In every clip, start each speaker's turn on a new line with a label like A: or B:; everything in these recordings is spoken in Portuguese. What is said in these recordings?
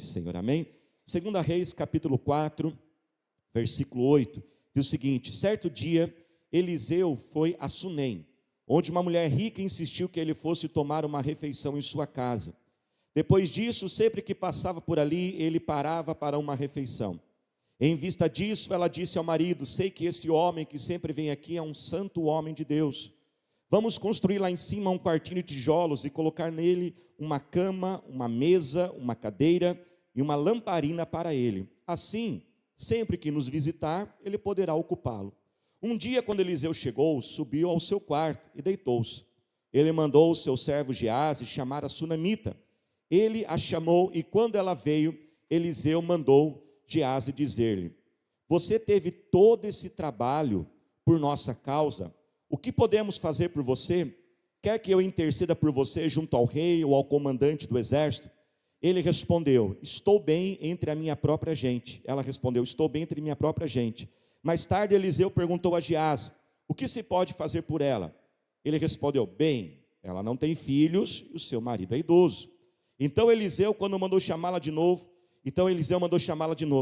A: Senhor, amém? 2 Reis, capítulo 4, versículo 8, diz o seguinte: certo dia, Eliseu foi a Sunem, onde uma mulher rica insistiu que ele fosse tomar uma refeição em sua casa. Depois disso, sempre que passava por ali, ele parava para uma refeição. Em vista disso, ela disse ao marido: sei que esse homem que sempre vem aqui é um santo homem de Deus. Vamos construir lá em cima um quartinho de tijolos e colocar nele uma cama, uma mesa, uma cadeira e uma lamparina para ele. Assim, sempre que nos visitar, ele poderá ocupá-lo. Um dia, quando Eliseu chegou, subiu ao seu quarto e deitou-se. Ele mandou o seu servo Geazi chamar a sunamita. Ele a chamou e quando ela veio, Eliseu mandou Geazi dizer-lhe: você teve todo esse trabalho por nossa causa. O que podemos fazer por você? Quer que eu interceda por você junto ao rei ou ao comandante do exército? Ele respondeu: estou bem entre a minha própria gente. Ela respondeu: estou bem entre a minha própria gente. Mais tarde Eliseu perguntou a Geazi: o que se pode fazer por ela? Ele respondeu: bem, ela não tem filhos e o seu marido é idoso. Então Eliseu mandou chamá-la de novo.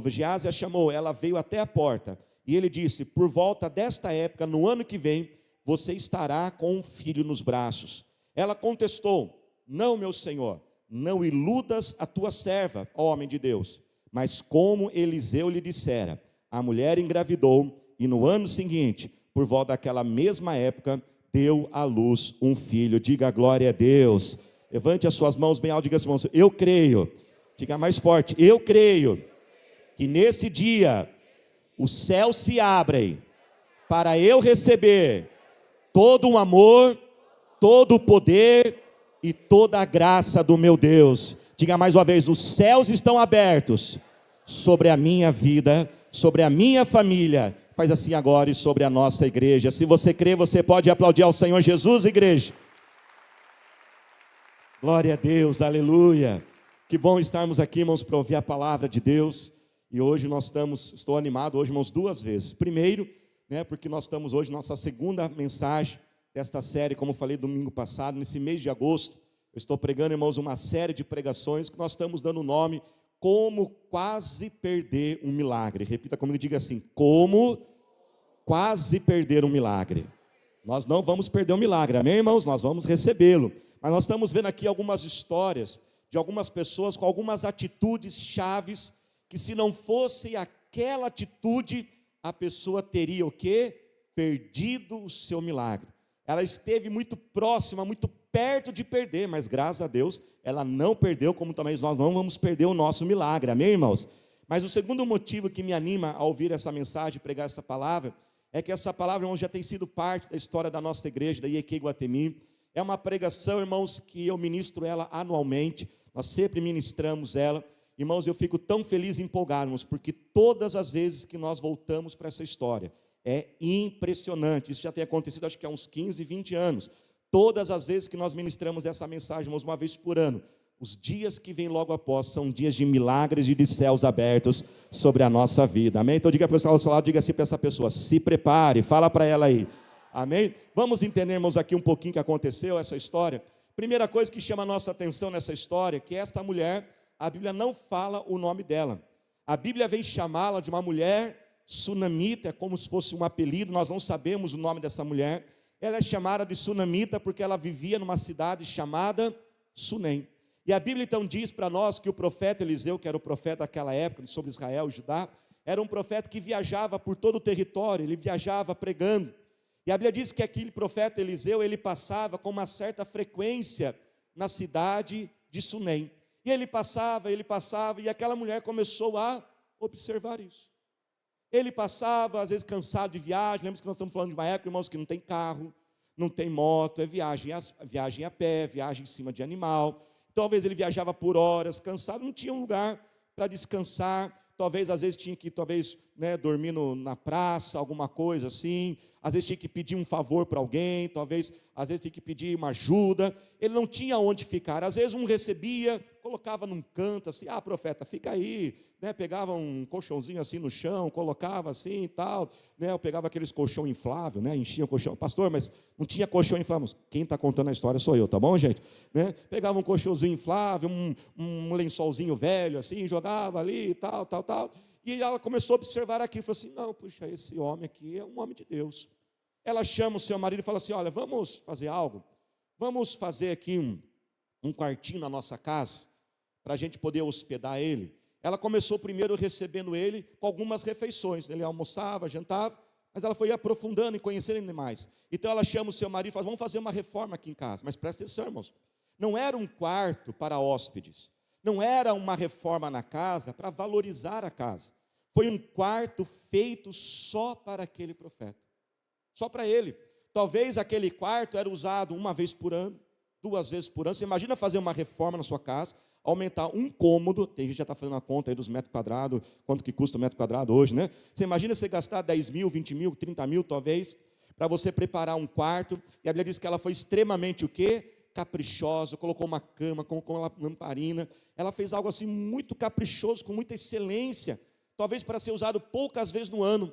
A: Geazi a chamou, ela veio até a porta. E ele disse: por volta desta época, no ano que vem, você estará com um filho nos braços. Ela contestou: não, meu senhor, não iludas a tua serva, ó homem de Deus. Mas como Eliseu lhe dissera, a mulher engravidou, e no ano seguinte, por volta daquela mesma época, deu à luz um filho. Diga glória a Deus. Levante as suas mãos bem alto, diga assim: eu creio. Diga mais forte: eu creio que nesse dia os céus se abrem para eu receber todo o amor, todo o poder e toda a graça do meu Deus. Diga mais uma vez: os céus estão abertos sobre a minha vida, sobre a minha família. Faz assim agora e sobre a nossa igreja. Se você crê, você pode aplaudir ao Senhor Jesus, igreja. Glória a Deus, aleluia. Que bom estarmos aqui, irmãos, para ouvir a palavra de Deus. E hoje estou animado hoje, irmãos, duas vezes. Primeiro, porque nós estamos hoje, nossa segunda mensagem desta série, como falei domingo passado, nesse mês de agosto. Eu estou pregando, irmãos, uma série de pregações que nós estamos dando o nome Como Quase Perder um Milagre. Repita comigo, diga assim: como quase perder um milagre. Nós não vamos perder um milagre, amém, irmãos? Nós vamos recebê-lo. Mas nós estamos vendo aqui algumas histórias de algumas pessoas com algumas atitudes chaves, que se não fosse aquela atitude, a pessoa teria o quê? Perdido o seu milagre. Ela esteve muito próxima, muito perto de perder, mas graças a Deus, ela não perdeu, como também nós não vamos perder o nosso milagre, amém, irmãos? Mas o segundo motivo que me anima a ouvir essa mensagem, pregar essa palavra, é que essa palavra, irmãos, já tem sido parte da história da nossa igreja, da IEQ Iguatemi. É uma pregação, irmãos, que eu ministro ela anualmente, nós sempre ministramos ela. Irmãos, eu fico tão feliz e empolgado, irmãos, porque todas as vezes que nós voltamos para essa história, é impressionante. Isso já tem acontecido, acho que há uns 15, 20 anos. Todas as vezes que nós ministramos essa mensagem, irmãos, uma vez por ano, os dias que vêm logo após são dias de milagres e de céus abertos sobre a nossa vida, amém? Então diga para o pessoal ao seu lado, diga assim para essa pessoa: se prepare, fala para ela aí, amém? Vamos entender, irmãos, aqui um pouquinho o que aconteceu, essa história. Primeira coisa que chama a nossa atenção nessa história, que esta mulher, a Bíblia não fala o nome dela. A Bíblia vem chamá-la de uma mulher sunamita, é como se fosse um apelido, nós não sabemos o nome dessa mulher. Ela é chamada de sunamita porque ela vivia numa cidade chamada Sunem. E a Bíblia então diz para nós que o profeta Eliseu, que era o profeta daquela época sobre Israel e Judá, era um profeta que viajava por todo o território, ele viajava pregando. E a Bíblia diz que aquele profeta Eliseu, ele passava com uma certa frequência na cidade de Sunem. E ele passava, e aquela mulher começou a observar isso. Ele passava, às vezes cansado de viagem. Lembra que nós estamos falando de uma época, irmãos, que não tem carro, não tem moto, é viagem a pé, viagem em cima de animal. Talvez ele viajava por horas, cansado, não tinha um lugar para descansar. Talvez, às vezes, tinha que dormir na praça, alguma coisa assim. às vezes tinha que pedir um favor para alguém, talvez, às vezes tinha que pedir uma ajuda, ele não tinha onde ficar, às vezes um recebia, colocava num canto assim, profeta, fica aí, né? Pegava um colchãozinho assim no chão, colocava assim e tal, né? Eu pegava aqueles colchão inflável, né? Enchia o colchão, pastor, mas não tinha colchão inflável, quem está contando a história sou eu, tá bom, gente? Né? Pegava um colchãozinho inflável, um lençolzinho velho assim, jogava ali e tal, e ela começou a observar aqui, falou assim, não, puxa, esse homem aqui é um homem de Deus. Ela chama o seu marido e fala assim, olha, vamos fazer algo, vamos fazer aqui um quartinho na nossa casa, para a gente poder hospedar ele. Ela começou primeiro recebendo ele com algumas refeições, ele almoçava, jantava, mas ela foi aprofundando e conhecendo ele mais. Então ela chama o seu marido e fala, vamos fazer uma reforma aqui em casa, mas presta atenção, irmãos, não era um quarto para hóspedes, não era uma reforma na casa para valorizar a casa, foi um quarto feito só para aquele profeta, só para ele. Talvez aquele quarto era usado uma vez por ano, 2 vezes por ano. Você imagina fazer uma reforma na sua casa, aumentar um cômodo, tem gente que já está fazendo a conta aí dos metros quadrados, quanto que custa o metro quadrado hoje, né? Você imagina você gastar 10 mil, 20 mil, 30 mil talvez, para você preparar um quarto, e a Bíblia diz que ela foi extremamente o quê? Caprichosa, colocou uma cama, colocou uma lamparina, ela fez algo assim muito caprichoso, com muita excelência, talvez para ser usado poucas vezes no ano.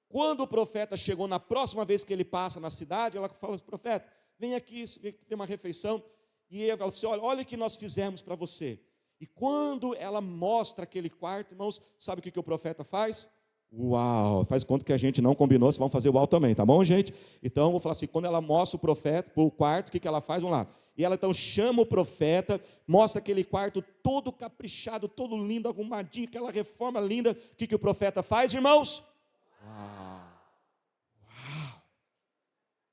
A: Quando o profeta chegou, na próxima vez que ele passa na cidade, ela fala assim, profeta, vem aqui tem uma refeição, e ela fala assim, olha o que nós fizemos para você. E quando ela mostra aquele quarto, irmãos, sabe o que o profeta faz? Uau, faz conta que a gente não combinou, vocês vão fazer uau também, tá bom, gente? Então, eu vou falar assim, quando ela mostra o profeta, o quarto, o que ela faz? Vamos lá. E ela então chama o profeta, mostra aquele quarto todo caprichado, todo lindo, arrumadinho, aquela reforma linda. O que o profeta faz, irmãos? Uau!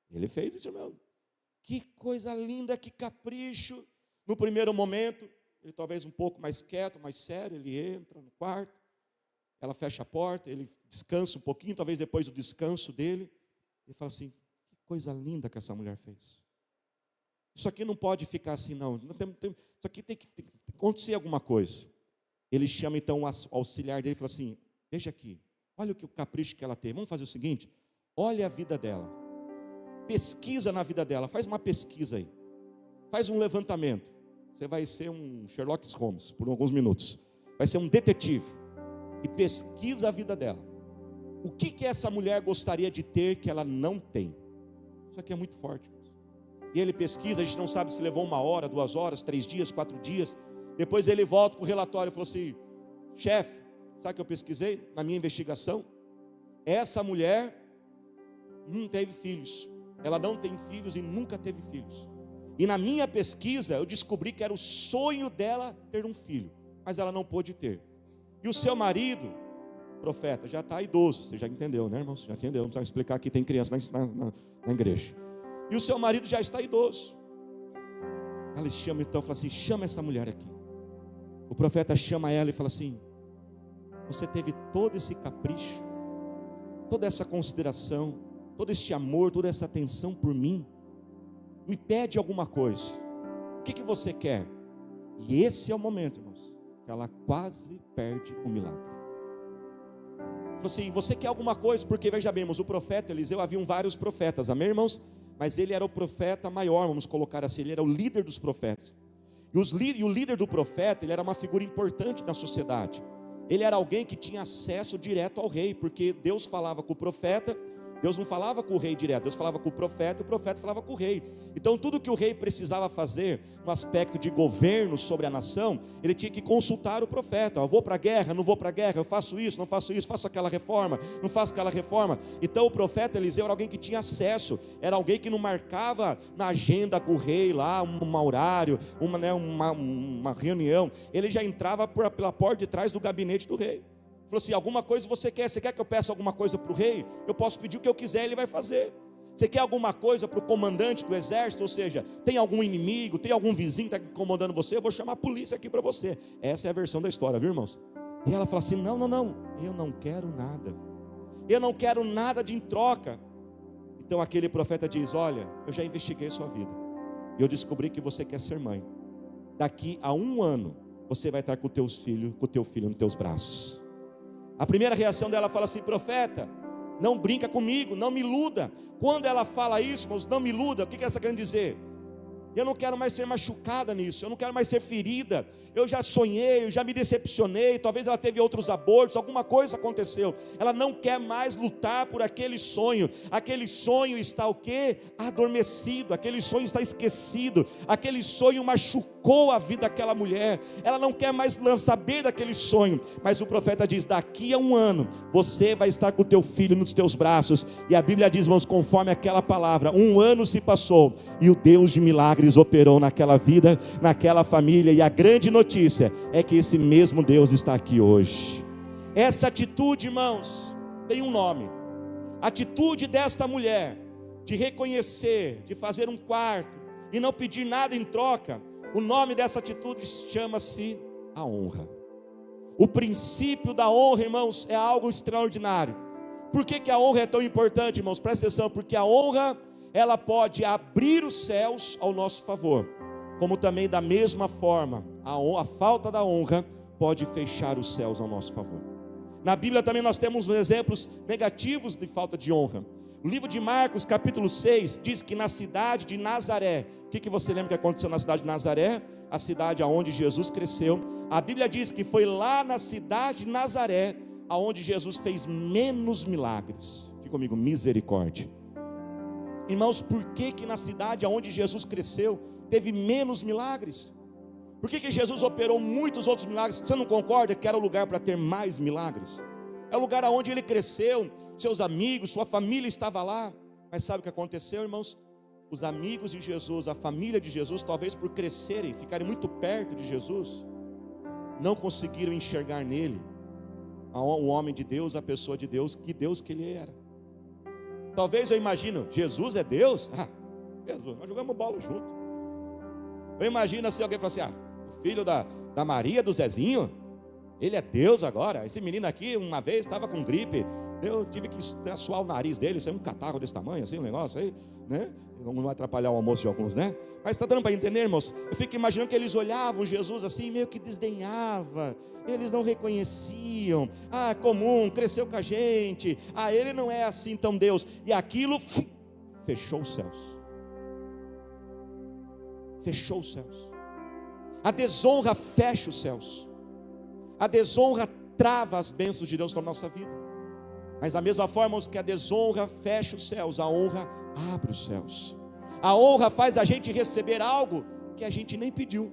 A: Ele fez isso, irmão. Que coisa linda, que capricho. No primeiro momento, ele talvez um pouco mais quieto, mais sério, ele entra no quarto, ela fecha a porta, ele descansa um pouquinho, talvez depois do descanso dele, ele fala assim, que coisa linda que essa mulher fez. Isso aqui não pode ficar assim, não. Isso aqui tem que acontecer alguma coisa. Ele chama então o auxiliar dele e fala assim, veja aqui, olha o capricho que ela teve. Vamos fazer o seguinte, olha a vida dela. Pesquisa na vida dela, faz uma pesquisa aí. Faz um levantamento. Você vai ser um Sherlock Holmes por alguns minutos. Vai ser um detetive. E pesquisa a vida dela. O que essa mulher gostaria de ter que ela não tem? Isso aqui é muito forte. E ele pesquisa, a gente não sabe se levou 1 hora, 2 horas, 3 dias, 4 dias. Depois ele volta com o relatório e falou assim, chefe, sabe o que eu pesquisei na minha investigação? Essa mulher não teve filhos. Ela não tem filhos e nunca teve filhos. E na minha pesquisa eu descobri que era o sonho dela ter um filho, mas ela não pôde ter. E o seu marido, profeta, já está idoso. Você já entendeu, né, irmãos? Já entendeu, não precisa explicar que tem criança na igreja. E o seu marido já está idoso. Ela chama então, fala assim, chama essa mulher aqui. O profeta chama ela e fala assim, você teve todo esse capricho, toda essa consideração, todo este amor, toda essa atenção por mim, me pede alguma coisa, o que você quer? E esse é o momento, irmãos, que ela quase perde o milagre. Falou assim, você quer alguma coisa? Porque veja bem, irmãos, o profeta Eliseu, haviam vários profetas, amém, irmãos? Mas ele era o profeta maior, vamos colocar assim, ele era o líder dos profetas. E o líder do profeta, ele era uma figura importante na sociedade. Ele era alguém que tinha acesso direto ao rei, porque Deus falava com o profeta, Deus não falava com o rei direto, Deus falava com o profeta, e o profeta falava com o rei. Então tudo que o rei precisava fazer, no aspecto de governo sobre a nação, ele tinha que consultar o profeta. Eu vou para a guerra, não vou para a guerra, eu faço isso, não faço isso, faço aquela reforma, não faço aquela reforma. Então o profeta Eliseu era alguém que tinha acesso, era alguém que não marcava na agenda com o rei lá, um horário, uma reunião. Ele já entrava pela porta de trás do gabinete do rei. Falou assim, alguma coisa você quer que eu peça alguma coisa para o rei? Eu posso pedir o que eu quiser, ele vai fazer. Você quer alguma coisa para o comandante do exército? Ou seja, tem algum inimigo, tem algum vizinho que está incomodando você? Eu vou chamar a polícia aqui para você. Essa é a versão da história, viu, irmãos? E ela fala assim, não, eu não quero nada. Eu não quero nada de em troca. Então aquele profeta diz, olha, eu já investiguei sua vida. E eu descobri que você quer ser mãe. Daqui a 1 ano, você vai estar com o teu filho nos teus braços. A primeira reação dela fala assim, profeta, não brinca comigo, não me iluda. Quando ela fala isso, irmãos, não me iluda, o que essa quer dizer? Eu não quero mais ser machucada nisso, eu não quero mais ser ferida. Eu já sonhei, eu já me decepcionei. Talvez ela teve outros abortos, alguma coisa aconteceu. Ela não quer mais lutar por aquele sonho. Aquele sonho está o quê? Adormecido, aquele sonho está esquecido. Aquele sonho machucou a vida daquela mulher. Ela não quer mais saber daquele sonho. Mas o profeta diz: daqui a 1 ano, você vai estar com o teu filho nos teus braços. E a Bíblia diz, irmãos, conforme aquela palavra, 1 ano se passou, e o Deus de milagres operou naquela vida, naquela família. E a grande notícia é que esse mesmo Deus está aqui hoje. Essa atitude, irmãos, tem um nome. A atitude desta mulher de reconhecer, de fazer um quarto e não pedir nada em troca, o nome dessa atitude chama-se a honra. O princípio da honra, irmãos, é algo extraordinário. Por que a honra é tão importante, irmãos? Presta atenção, porque a honra, ela pode abrir os céus ao nosso favor, como também da mesma forma, a falta da honra pode fechar os céus ao nosso favor. Na Bíblia também nós temos exemplos negativos de falta de honra. O livro de Marcos, capítulo 6, diz que na cidade de Nazaré, o que você lembra que aconteceu na cidade de Nazaré? A cidade onde Jesus cresceu. A Bíblia diz que foi lá na cidade de Nazaré, aonde Jesus fez menos milagres. Diga comigo, misericórdia. Irmãos, por que na cidade onde Jesus cresceu teve menos milagres? Por que Jesus operou muitos outros milagres? Você não concorda que era o lugar para ter mais milagres? É o lugar onde ele cresceu, seus amigos, sua família estava lá. Mas sabe o que aconteceu, irmãos? Os amigos de Jesus, a família de Jesus, talvez por crescerem, ficarem muito perto de Jesus, não conseguiram enxergar nele o homem de Deus, a pessoa de Deus que ele era. Talvez eu imagino, Jesus é Deus? Jesus, nós jogamos bola junto. Eu imagino assim, alguém fala assim, o filho da Maria, do Zezinho, ele é Deus agora. Esse menino aqui, uma vez, estava com gripe, eu tive que suar o nariz dele, isso é um catarro desse tamanho, assim, um negócio aí, né? Não vai atrapalhar o almoço de alguns, né? Mas está dando para entender, irmãos? Eu fico imaginando que eles olhavam Jesus assim, meio que desdenhava. Eles não reconheciam. Comum, cresceu com a gente. Ele não é assim tão Deus. E aquilo fechou os céus. Fechou os céus. A desonra fecha os céus. A desonra trava as bênçãos de Deus na nossa vida. Mas da mesma forma que a desonra fecha os céus, a honra abre os céus. A honra faz a gente receber algo que a gente nem pediu.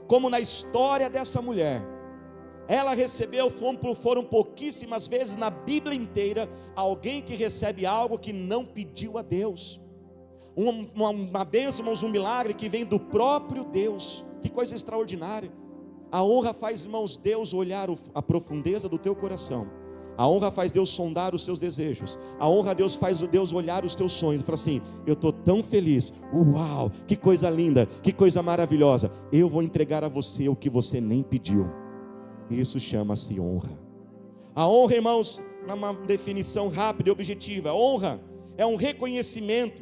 A: Como na história dessa mulher, ela recebeu, foram pouquíssimas vezes na Bíblia inteira, alguém que recebe algo que não pediu a Deus. Uma bênção, um milagre que vem do próprio Deus. Que coisa extraordinária. A honra faz, irmãos, Deus olhar a profundeza do teu coração. A honra faz Deus sondar os seus desejos. A honra Deus faz Deus olhar os teus sonhos e falar assim, eu estou tão feliz, uau, que coisa linda, que coisa maravilhosa, eu vou entregar a você o que você nem pediu. Isso chama-se honra. A honra, irmãos, numa definição rápida e objetiva, honra é um reconhecimento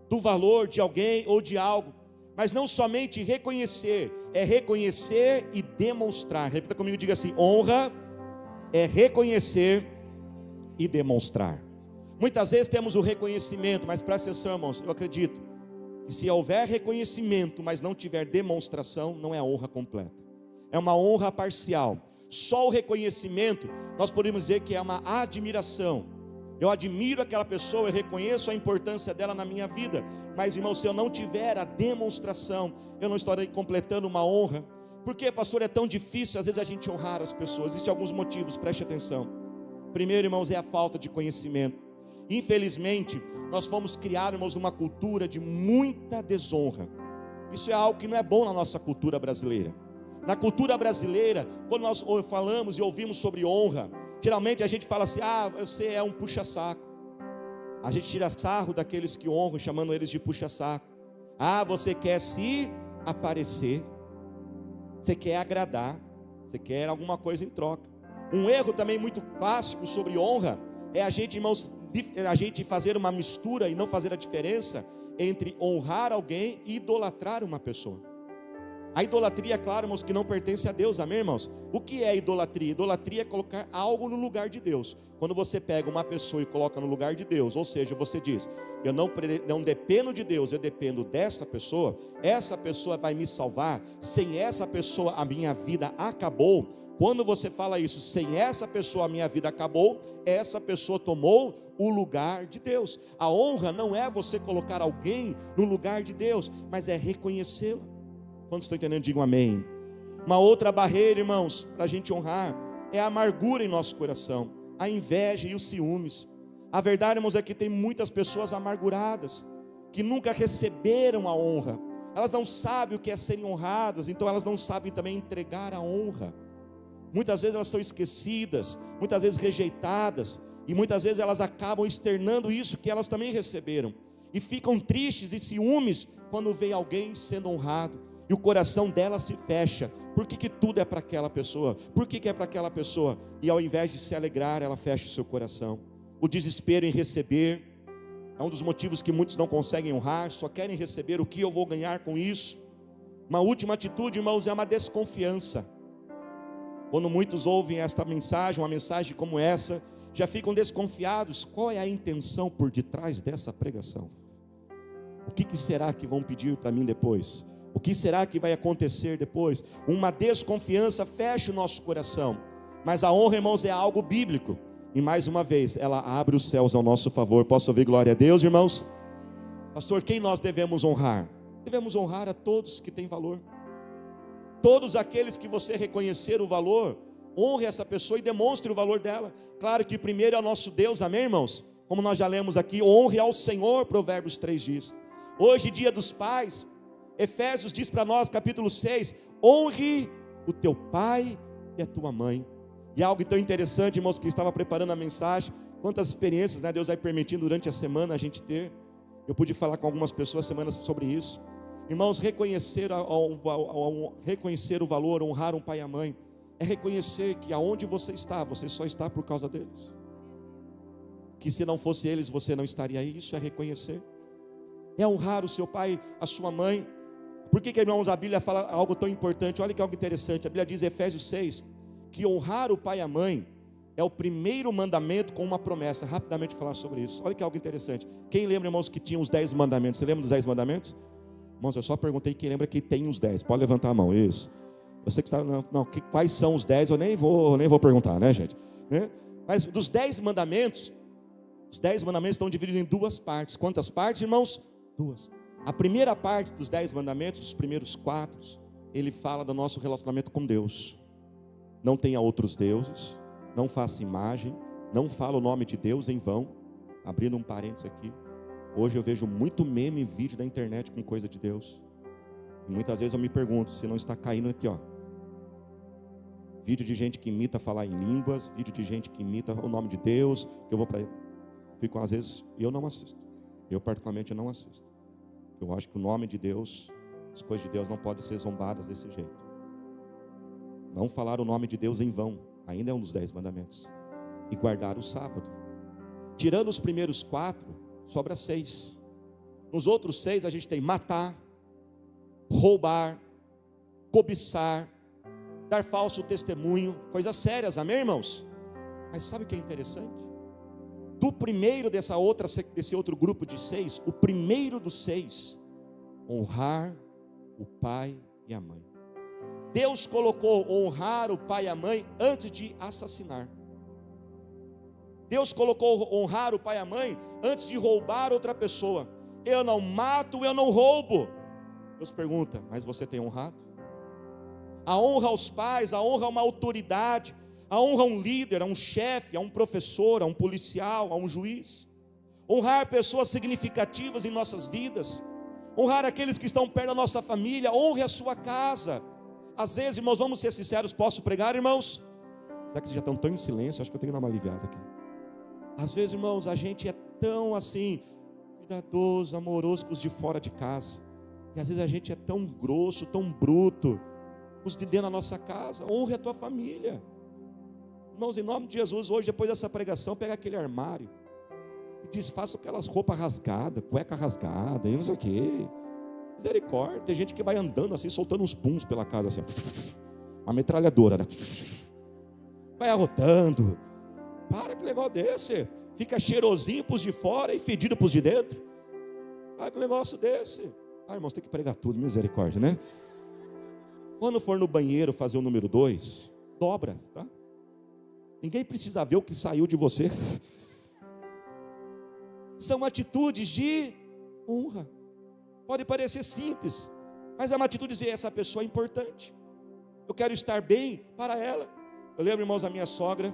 A: do valor de alguém ou de algo, mas não somente reconhecer, é reconhecer e demonstrar. Repita comigo, diga assim, honra é reconhecer e demonstrar. Muitas vezes temos o reconhecimento, mas presta atenção, irmãos, eu acredito que se houver reconhecimento, mas não tiver demonstração, não é a honra completa, é uma honra parcial. Só o reconhecimento, nós podemos dizer que é uma admiração. Eu admiro aquela pessoa, eu reconheço a importância dela na minha vida, mas irmão, se eu não tiver a demonstração, eu não estarei completando uma honra. Por que, pastor, é tão difícil às vezes a gente honrar as pessoas? Existem alguns motivos, preste atenção. Primeiro, irmãos, é a falta de conhecimento. Infelizmente, nós fomos criados, irmãos, numa cultura de muita desonra. Isso é algo que não é bom na nossa cultura brasileira. Na cultura brasileira, quando nós falamos e ouvimos sobre honra, geralmente a gente fala assim, você é um puxa-saco. A gente tira sarro daqueles que honram, chamando eles de puxa-saco. Você quer se aparecer, você quer agradar, você quer alguma coisa em troca. Um erro também muito clássico sobre honra é a gente, irmãos, a gente fazer uma mistura e não fazer a diferença entre honrar alguém e idolatrar uma pessoa. A idolatria, é claro, irmãos, que não pertence a Deus, amém, irmãos? O que é idolatria? Idolatria é colocar algo no lugar de Deus. Quando você pega uma pessoa e coloca no lugar de Deus, ou seja, você diz, eu não dependo de Deus, eu dependo dessa pessoa, essa pessoa vai me salvar, sem essa pessoa a minha vida acabou. Quando você fala isso, sem essa pessoa a minha vida acabou, essa pessoa tomou o lugar de Deus. A honra não é você colocar alguém no lugar de Deus, mas é reconhecê-la. Quantos estão entendendo? Digam amém. Uma outra barreira, irmãos, para a gente honrar, é a amargura em nosso coração, a inveja e os ciúmes. A verdade, irmãos, é que tem muitas pessoas amarguradas, que nunca receberam a honra. Elas não sabem o que é serem honradas, então elas não sabem também entregar a honra. Muitas vezes elas são esquecidas, muitas vezes rejeitadas, e muitas vezes elas acabam externando isso que elas também receberam, e ficam tristes e ciúmes quando vê alguém sendo honrado, e o coração dela se fecha. Por que tudo é para aquela pessoa? Por que é para aquela pessoa? E ao invés de se alegrar, ela fecha o seu coração. O desespero em receber é um dos motivos que muitos não conseguem honrar, só querem receber. O que eu vou ganhar com isso? Uma última atitude, irmãos, é uma desconfiança. Quando muitos ouvem esta mensagem, uma mensagem como essa, já ficam desconfiados. Qual é a intenção por detrás dessa pregação? O que será que vão pedir para mim depois? O que será que vai acontecer depois? Uma desconfiança fecha o nosso coração. Mas a honra, irmãos, é algo bíblico. E mais uma vez, ela abre os céus ao nosso favor. Posso ouvir glória a Deus, irmãos? Pastor, quem nós devemos honrar? Devemos honrar a todos que têm valor. Todos aqueles que você reconhecer o valor, honre essa pessoa e demonstre o valor dela. Claro que primeiro é o nosso Deus, amém, irmãos? Como nós já lemos aqui, honre ao Senhor, Provérbios 3 diz. Hoje, dia dos pais, Efésios diz para nós, capítulo 6, honre o teu pai e a tua mãe. E algo tão interessante, irmãos, que estava preparando a mensagem, quantas experiências, né, Deus vai permitindo durante a semana a gente ter. Eu pude falar com algumas pessoas semanas sobre isso. Irmãos, reconhecer o valor, honrar um pai e a mãe, é reconhecer que aonde você só está por causa deles. Que se não fosse eles, você não estaria aí. Isso é reconhecer. É honrar o seu pai, a sua mãe. Por que, irmãos, a Bíblia fala algo tão importante? Olha que algo interessante. A Bíblia diz em Efésios 6, que honrar o pai e a mãe é o primeiro mandamento com uma promessa. Rapidamente falar sobre isso. Olha que algo interessante. Quem lembra, irmãos, que tinha os 10 mandamentos? Você lembra dos 10 mandamentos? Irmãos, eu só perguntei quem lembra que tem os 10. Pode levantar a mão, isso. Você que está, quais são os 10? Eu nem vou perguntar, né, gente? Mas dos 10 mandamentos, os 10 mandamentos estão divididos em duas partes. Quantas partes, irmãos? Duas. A primeira parte dos 10 mandamentos, os primeiros 4, ele fala do nosso relacionamento com Deus. Não tenha outros deuses, não faça imagem, não fala o nome de Deus em vão. Abrindo um parênteses aqui, hoje eu vejo muito meme e vídeo da internet com coisa de Deus. E muitas vezes eu me pergunto se não está caindo aqui, ó. Vídeo de gente que imita falar em línguas, vídeo de gente que imita o nome de Deus, que eu vou para... Fico às vezes, eu não assisto. Eu particularmente não assisto. Eu acho que o nome de Deus, as coisas de Deus não podem ser zombadas desse jeito. Não falar o nome de Deus em vão, ainda é um dos 10 mandamentos. E guardar o sábado. Tirando os primeiros 4, sobra 6. Nos outros 6 a gente tem matar, roubar, cobiçar, dar falso testemunho, coisas sérias, amém, irmãos? Mas sabe o que é interessante? Do primeiro desse outro grupo de 6, o primeiro dos 6, honrar o pai e a mãe. Deus colocou honrar o pai e a mãe antes de assassinar. Deus colocou honrar o pai e a mãe antes de roubar outra pessoa. Eu não mato, eu não roubo. Deus pergunta, mas você tem honrado? A honra aos pais, a honra a uma autoridade, a honra a um líder, a um chefe, a um professor, a um policial, a um juiz. Honrar pessoas significativas em nossas vidas. Honrar aqueles que estão perto da nossa família. Honre a sua casa. Às vezes, irmãos, vamos ser sinceros, posso pregar, irmãos? Será que vocês já estão tão em silêncio? Acho que eu tenho que dar uma aliviada aqui. Às vezes, irmãos, a gente é tão assim, cuidadoso, amoroso com os de fora de casa. E às vezes a gente é tão grosso, tão bruto, os de dentro da nossa casa. Honre a tua família. Irmãos, em nome de Jesus, hoje, depois dessa pregação, pega aquele armário e desfaça aquelas roupas rasgadas, cueca rasgada, e não sei o quê. Misericórdia, tem gente que vai andando assim, soltando uns puns pela casa assim, uma metralhadora, né? Vai arrotando. Para, que negócio desse? Fica cheirosinho para os de fora e fedido para os de dentro. Para, que negócio desse? Irmãos, tem que pregar tudo, misericórdia, né? Quando for no banheiro fazer o número 2, dobra, tá? Ninguém precisa ver o que saiu de você. São atitudes de honra. Pode parecer simples, mas é uma atitude de dizer, essa pessoa é importante. Eu quero estar bem para ela. Eu lembro, irmãos, a minha sogra,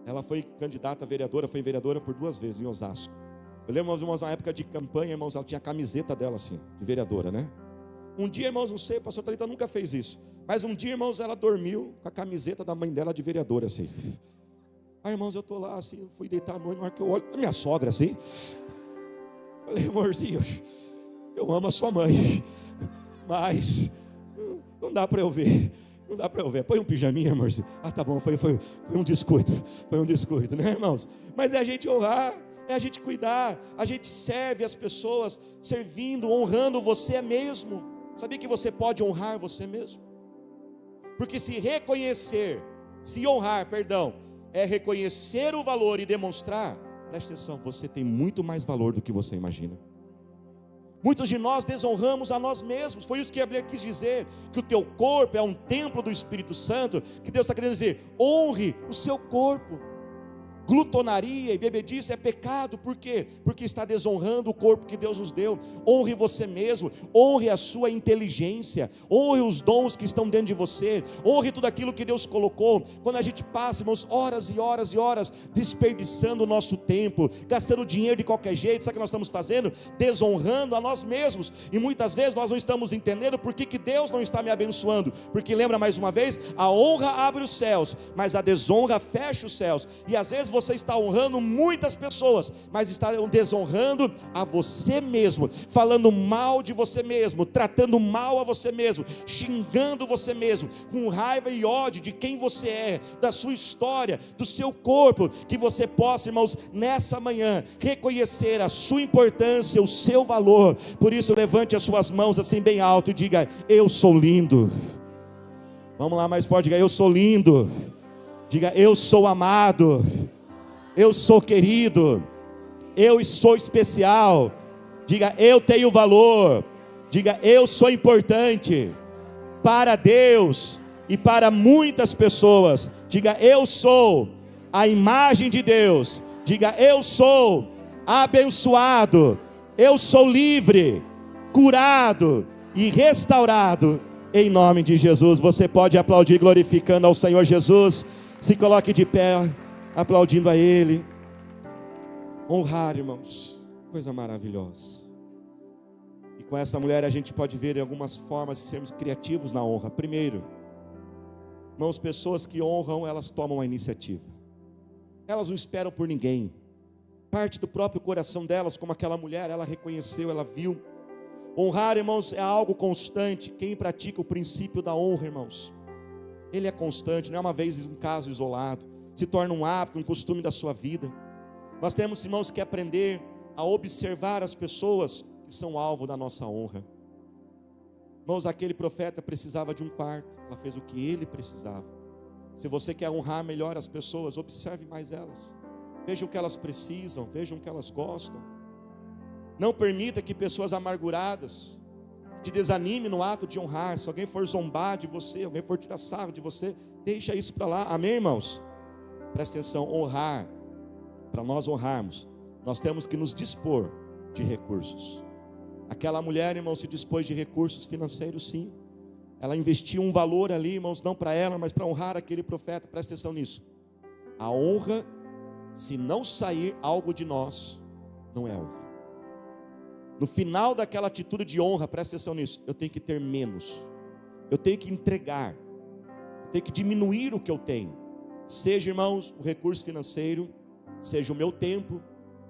A: ela foi candidata a vereadora, foi vereadora por 2 vezes em Osasco. Eu lembro, irmãos, na época de campanha, irmãos, ela tinha a camiseta dela assim, de vereadora, né? Um dia, irmãos, não sei, o pastor Thalita nunca fez isso, mas um dia, irmãos, ela dormiu com a camiseta da mãe dela de vereadora assim. Aí, irmãos, eu estou lá assim, fui deitar à noite, na hora que eu olho a minha sogra assim, falei, amorzinho, eu amo a sua mãe, mas não dá para eu ver. Não dá para eu ver. Põe um pijaminha, amorzinho. Ah, tá bom, foi um descuido. Foi um descuido, né, irmãos? Mas é a gente honrar, é a gente cuidar. A gente serve as pessoas, servindo, honrando você mesmo. Sabia que você pode honrar você mesmo? Porque se honrar, é reconhecer o valor e demonstrar, presta atenção, você tem muito mais valor do que você imagina. Muitos de nós desonramos a nós mesmos. Foi isso que a Bíblia quis dizer, que o teu corpo é um templo do Espírito Santo, que Deus está querendo dizer, honre o seu corpo. Glutonaria e bebedice é pecado, por quê? Porque está desonrando o corpo que Deus nos deu. Honre você mesmo, honre a sua inteligência, honre os dons que estão dentro de você, honre tudo aquilo que Deus colocou. Quando a gente passa, irmãos, horas e horas e horas desperdiçando o nosso tempo, gastando dinheiro de qualquer jeito, sabe o que nós estamos fazendo? Desonrando a nós mesmos, e muitas vezes nós não estamos entendendo por que Deus não está me abençoando, porque lembra mais uma vez, a honra abre os céus, mas a desonra fecha os céus, e às vezes você está honrando muitas pessoas, mas está desonrando a você mesmo, falando mal de você mesmo, tratando mal a você mesmo, xingando você mesmo, com raiva e ódio de quem você é, da sua história, do seu corpo. Que você possa, irmãos, nessa manhã, reconhecer a sua importância, o seu valor. Por isso, levante as suas mãos assim bem alto e diga, eu sou lindo. Vamos lá mais forte, diga, eu sou lindo. Diga, eu sou amado. Eu sou querido, eu sou especial. Diga, eu tenho valor. Diga, eu sou importante para Deus e para muitas pessoas. Diga, eu sou a imagem de Deus. Diga, eu sou abençoado, eu sou livre, curado e restaurado em nome de Jesus. Você pode aplaudir glorificando ao Senhor Jesus. Se coloque de pé, aplaudindo a Ele. Honrar, irmãos, coisa maravilhosa. E com essa mulher a gente pode ver algumas formas de sermos criativos na honra. Primeiro, irmãos, pessoas que honram, elas tomam a iniciativa. Elas não esperam por ninguém. Parte do próprio coração delas, como aquela mulher, ela reconheceu, ela viu. Honrar, irmãos, é algo constante. Quem pratica o princípio da honra, irmãos, ele é constante, não é uma vez um caso isolado. Se torna um hábito, um costume da sua vida. Nós temos, irmãos, que aprender a observar as pessoas que são alvo da nossa honra. Irmãos, aquele profeta precisava de um quarto, ela fez o que ele precisava. Se você quer honrar melhor as pessoas, observe mais elas. Veja o que elas precisam, veja o que elas gostam. Não permita que pessoas amarguradas te desanime no ato de honrar. Se alguém for zombar de você, alguém for tirar sarro de você, deixa isso para lá, amém, irmãos? Presta atenção, honrar, para nós honrarmos, nós temos que nos dispor de recursos. Aquela mulher, irmão, se dispôs de recursos financeiros, sim. Ela investiu um valor ali, irmãos, não para ela, mas para honrar aquele profeta. Presta atenção nisso. A honra, se não sair algo de nós, não é honra. No final daquela atitude de honra, presta atenção nisso, eu tenho que ter menos, eu tenho que entregar, eu tenho que diminuir o que eu tenho. Seja, irmãos, o recurso financeiro, seja o meu tempo,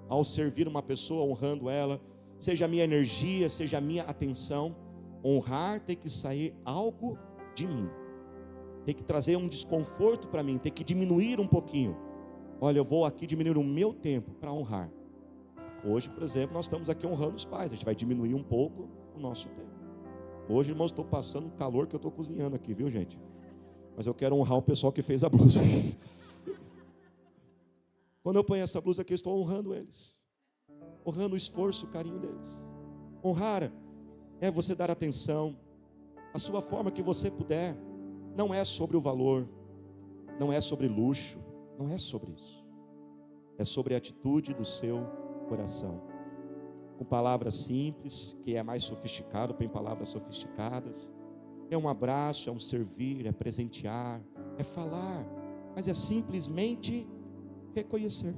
A: ao servir uma pessoa, honrando ela, seja a minha energia, seja a minha atenção. Honrar tem que sair algo de mim, tem que trazer um desconforto para mim, tem que diminuir um pouquinho. Olha, eu vou aqui diminuir o meu tempo para honrar. Hoje, por exemplo, nós estamos aqui honrando os pais, a gente vai diminuir um pouco o nosso tempo. Hoje, irmãos, estou passando o calor que eu estou cozinhando aqui, viu, gente? Mas eu quero honrar o pessoal que fez a blusa. Quando eu ponho essa blusa aqui, eu estou honrando eles, honrando o esforço, o carinho deles. Honrar é você dar atenção, a sua forma que você puder. Não é sobre o valor, não é sobre luxo, não é sobre isso. É sobre a atitude do seu coração. Com palavras simples, que é mais sofisticado, põe palavras sofisticadas. É um abraço, é um servir, é presentear, é falar, mas é simplesmente reconhecer.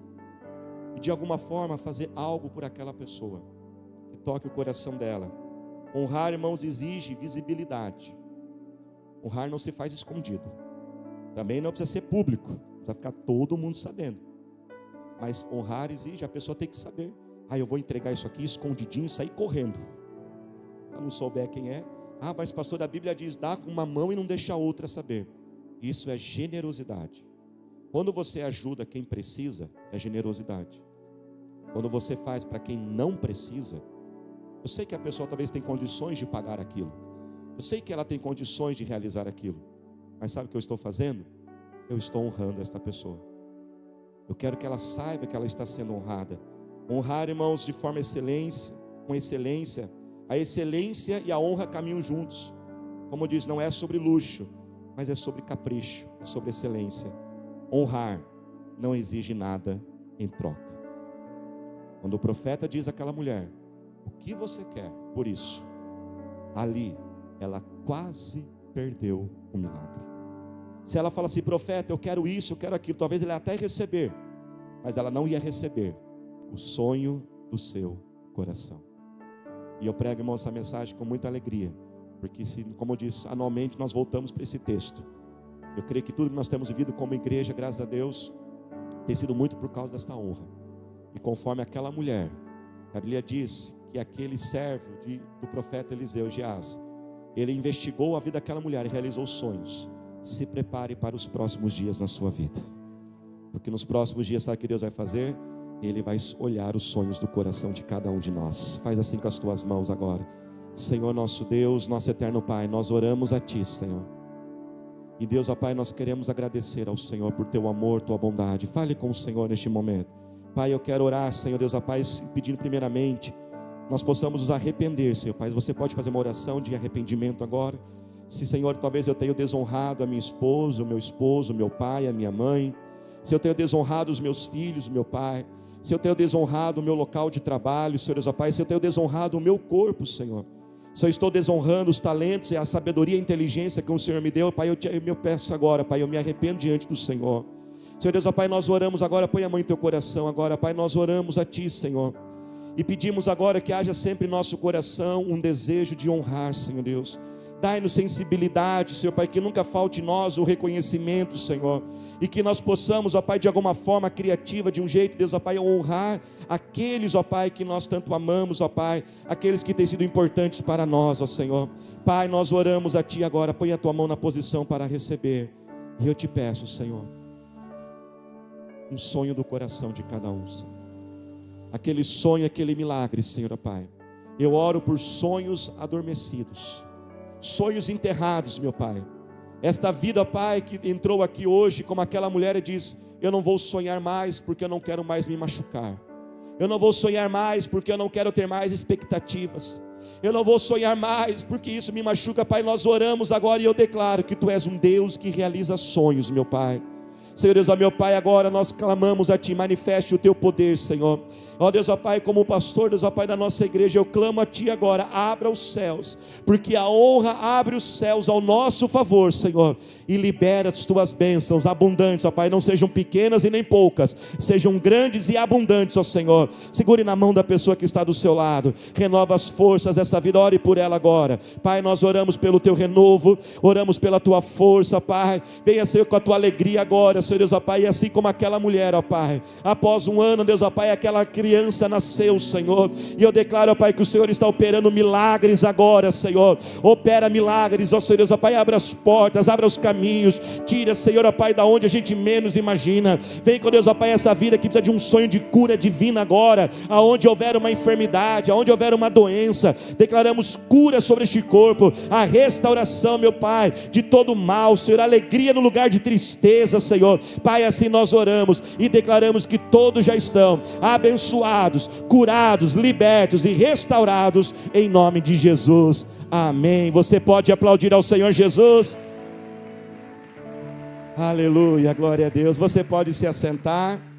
A: E de alguma forma fazer algo por aquela pessoa, que toque o coração dela. Honrar, irmãos, exige visibilidade. Honrar não se faz escondido. Também não precisa ser público, precisa ficar todo mundo sabendo. Mas honrar exige, a pessoa tem que saber. Eu vou entregar isso aqui escondidinho e sair correndo. Se ela não souber quem é, mas pastor, a Bíblia diz, dá com uma mão e não deixa a outra saber. Isso é generosidade. Quando você ajuda quem precisa, é generosidade. Quando você faz para quem não precisa, eu sei que a pessoa talvez tem condições de pagar aquilo, eu sei que ela tem condições de realizar aquilo, mas sabe o que eu estou fazendo? Eu estou honrando esta pessoa. Eu quero que ela saiba que ela está sendo honrada. Honrar, irmãos, de forma excelência, com excelência. A excelência e a honra caminham juntos. Como diz, não é sobre luxo, mas é sobre capricho, é sobre excelência. Honrar não exige nada em troca. Quando o profeta diz àquela mulher, o que você quer por isso? Ali, ela quase perdeu o milagre. Se ela fala assim, profeta, eu quero isso, eu quero aquilo, talvez ele até receber, mas ela não ia receber o sonho do seu coração. E eu prego, irmão, essa mensagem com muita alegria, porque, como eu disse, anualmente nós voltamos para esse texto. Eu creio que tudo que nós temos vivido como igreja, graças a Deus, tem sido muito por causa desta honra. E conforme aquela mulher, a Bíblia diz que aquele servo do profeta Eliseu, Geazi, ele investigou a vida daquela mulher e realizou sonhos. Se prepare para os próximos dias na sua vida, porque nos próximos dias, sabe o que Deus vai fazer? Ele vai olhar os sonhos do coração de cada um de nós. Faz assim com as tuas mãos agora. Senhor nosso Deus, nosso eterno Pai, nós oramos a Ti, Senhor. E Deus, ó Pai, nós queremos agradecer ao Senhor por Teu amor, Tua bondade. Fale com o Senhor neste momento. Pai, eu quero orar, Senhor Deus, ó Pai, pedindo primeiramente, nós possamos nos arrepender, Senhor Pai. Você pode fazer uma oração de arrependimento agora. Se, Senhor, talvez eu tenha desonrado a minha esposa, o meu esposo, o meu pai, a minha mãe. Se eu tenho desonrado os meus filhos, meu Pai. Se eu tenho desonrado o meu local de trabalho, Senhor Deus, ó Pai. Se eu tenho desonrado o meu corpo, Senhor. Se eu estou desonrando os talentos e a sabedoria e a inteligência que o Senhor me deu, Pai, eu peço agora, Pai, eu me arrependo diante do Senhor. Senhor Deus, ó Pai, nós oramos agora, põe a mão em teu coração agora, Pai, nós oramos a Ti, Senhor. E pedimos agora que haja sempre em nosso coração um desejo de honrar, Senhor Deus. Dai-nos sensibilidade, Senhor Pai, que nunca falte em nós o reconhecimento, Senhor. E que nós possamos, ó Pai, de alguma forma criativa, de um jeito, Deus, ó Pai, honrar aqueles, ó Pai, que nós tanto amamos, ó Pai, aqueles que têm sido importantes para nós, ó Senhor. Pai, nós oramos a Ti agora, põe a Tua mão na posição para receber. E eu te peço, Senhor, um sonho do coração de cada um, Senhor. Aquele sonho, aquele milagre, Senhor, ó Pai. Eu oro por sonhos adormecidos, sonhos enterrados, meu Pai. Esta vida, Pai, que entrou aqui hoje, como aquela mulher, e diz, eu não vou sonhar mais, porque eu não quero mais me machucar. Eu não vou sonhar mais, porque eu não quero ter mais expectativas. Eu não vou sonhar mais, porque isso me machuca, Pai. Nós oramos agora e eu declaro que Tu és um Deus que realiza sonhos, meu Pai. Senhor Deus, ó meu Pai, agora nós clamamos a Ti, manifeste o Teu poder, Senhor. Ó Deus, ó Pai, como pastor, Deus, ó Pai, da nossa igreja, eu clamo a Ti agora, abra os céus, porque a honra abre os céus ao nosso favor, Senhor, e libera as Tuas bênçãos abundantes, ó Pai, não sejam pequenas e nem poucas, sejam grandes e abundantes, ó Senhor. Segure na mão da pessoa que está do seu lado, renova as forças dessa vida, ore por ela agora. Pai, nós oramos pelo Teu renovo, oramos pela Tua força, Pai, venha, Senhor, com a Tua alegria agora, Senhor Deus, ó Pai, e assim como aquela mulher, ó Pai, após um ano, Deus, ó Pai, aquela que criança nasceu, Senhor, e eu declaro, ó Pai, que o Senhor está operando milagres agora, Senhor. Opera milagres, ó Senhor Deus, ó Pai, abra as portas, abra os caminhos, tira, Senhor, ó Pai, da onde a gente menos imagina. Vem com Deus, ó Pai, essa vida que precisa de um sonho de cura divina agora, aonde houver uma enfermidade, aonde houver uma doença, declaramos cura sobre este corpo, a restauração, meu Pai, de todo mal, Senhor, alegria no lugar de tristeza, Senhor. Pai, assim nós oramos e declaramos que todos já estão abençoados, curados, libertos e restaurados em nome de Jesus. Amém. Você pode aplaudir ao Senhor Jesus? Aleluia, glória a Deus. Você pode se assentar.